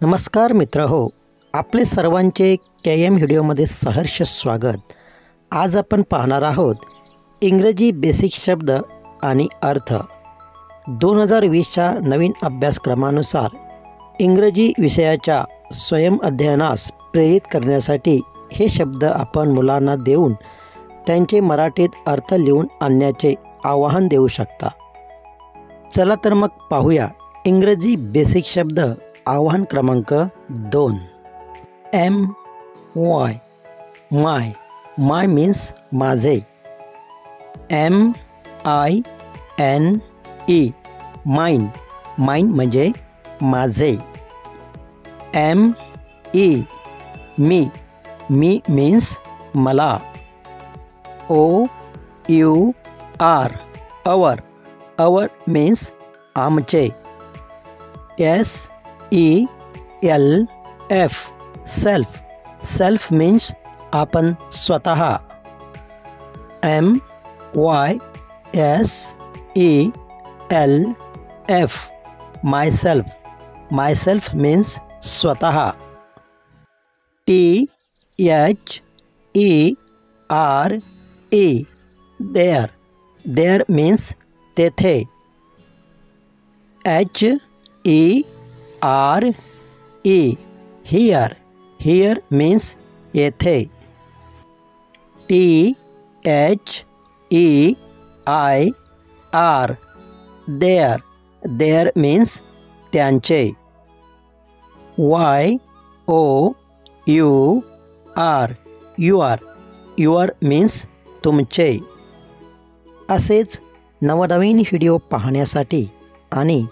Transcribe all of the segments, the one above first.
नमस्कार मित्र हो, आपले सर्वांचे KM व्हिडिओमध्ये सहर्ष स्वागत। आज आपण पाहणार आहोत इंग्रजी बेसिक शब्द आणि अर्थ। 2020च्या नवीन अभ्यासक्रमानुसार इंग्रजी विषयाच्या स्वयं अध्ययनास प्रेरित करण्यासाठी हे शब्द आपण मुलांना देऊन त्यांचे मराठीत अर्थ लिहून आणण्याचे आवाहन देऊ शकता। चला तर मग पाहूया इंग्रजी बेसिक शब्द। आवाहन क्रमांक 2 MY माय। माय मीन्स माझे। MINE mine. माइन म्हणजे माझे। ME me. मी मीन्स मला। OUR our. अवर मीन्स आमचे। SELF self. सेल्फ मीन्स आपण स्वतः। MYSELF myself. Myself means स्वतः। THERE there. देअर मीन्स तेथे। HERE here. हियर मीन्स येथे। THEIR their. देअर मीन्स त्यांचे। YOUR your. युअर मीन्स तुमचे। असेच नवनवीन व्हिडिओ पाहण्यासाठी आणि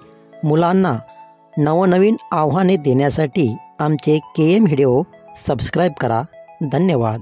मुलांना नवनवीन आव्हाने देण्यासाठी आमचे KM व्हिडिओ सबस्क्राईब करा। धन्यवाद।